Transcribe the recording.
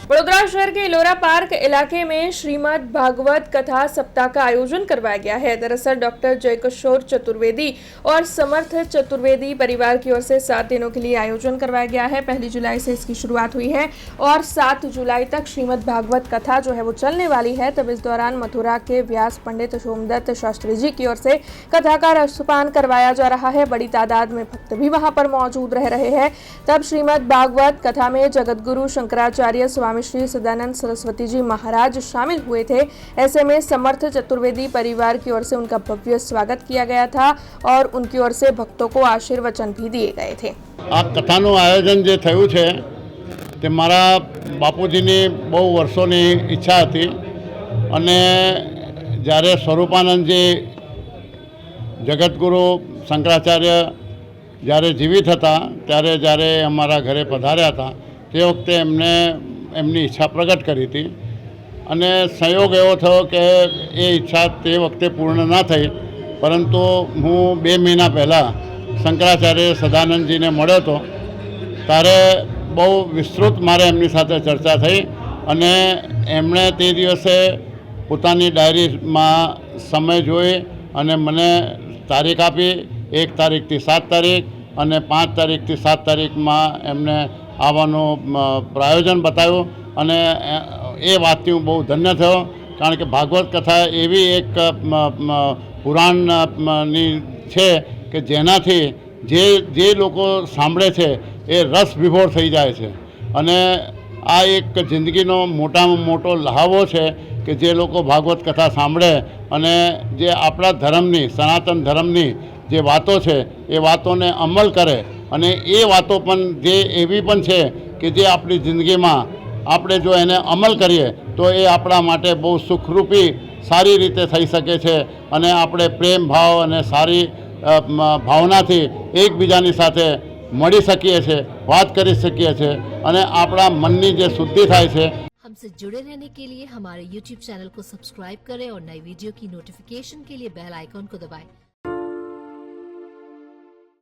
वडोदरा शहर के इलोरा पार्क इलाके में श्रीमद् भागवत कथा सप्ताह का आयोजन करवाया गया है। दरअसल डॉक्टर जयकिशोर चतुर्वेदी और समर्थ चतुर्वेदी परिवार की ओर से 7 दिनों के लिए आयोजन करवाया गया है। 1 जुलाई से इसकी शुरुआत हुई है और 7 जुलाई तक श्रीमद् भागवत कथा जो है वो चलने वाली है। तब इस दौरान मथुरा के व्यास पंडित सोमदत्त शास्त्री जी की ओर से कथा का रसपान करवाया जा रहा है। बड़ी तादाद में भक्त भी वहां पर मौजूद रह रहे हैं। तब श्रीमद् भागवत कथा में जगतगुरु शंकराचार्य स्वामी श्री सदानंद सरस्वती जी महाराज शामिल हुए थे। ऐसे में समर्थ चतुर्वेदी परिवार की ओर से उनका भव्य स्वागत किया गया था और उनकी ओर से भक्तों को आशीर्वचन भी दिए गए थे। आ कथाનું આયોજન જે થયું છે તે મારા બાપુજીની બહુ વર્ષોની ઈચ્છા હતી અને જ્યારે સ્વરૂપાનંદજી જગતગુરુ શંકરાચાર્ય જ્યારે જીવિત હતા ત્યારે જ્યારે અમારા ઘરે પધાર્યા હતા તે વખતે એમની ઈચ્છા પ્રગટ કરી હતી અને સંયોગ એવો થયો કે એ ઈચ્છા તે વખતે પૂર્ણ ના થઈ, પરંતુ હું 2 મહિના પહેલાં શંકરાચાર્ય સદાનંદજીને મળ્યો હતો ત્યારે બહુ વિસ્તૃત મારે એમની સાથે ચર્ચા થઈ અને એમણે તે દિવસે પોતાની ડાયરીમાં સમય જોઈ અને મને તારીખ આપી। 1 તારીખથી 7 તારીખ અને 5 તારીખથી 7 તારીખમાં એમને આવવાનું પ્રાયોજન બતાવ્યું અને એ વાતથી હું બહુ ધન્ય થયો, કારણ કે ભાગવત કથા એવી એક પુરાણની છે કે જેનાથી જે લોકો સાંભળે છે એ રસ વિભોર થઈ જાય છે અને આ એક જિંદગીનો મોટામાં મોટો લહાવો છે કે જે લોકો ભાગવત કથા સાંભળે અને જે આપણા ધર્મની સનાતન ધર્મની જે વાતો છે એ વાતોને અમલ કરે અને એ વાતો પણ જે એવી પણ છે કે જે આપણી જિંદગીમાં આપણે જો એને અમલ કરીએ તો એ આપણા માટે બહુ સુખરૂપી સારી રીતે થઈ શકે છે અને આપણે પ્રેમ ભાવ અને સારી ભાવનાથી એકબીજાની સાથે મળી શકીએ છીએ, વાત કરી શકીએ છીએ અને આપણા મનની જે શુદ્ધિ થાય છે। हमसे जुड़े रहने के लिए हमारे YouTube चैनल को सब्सक्राइब करें और नई वीडियो की नोटिफिकेशन के लिए बेल आइकॉन को दबाएं।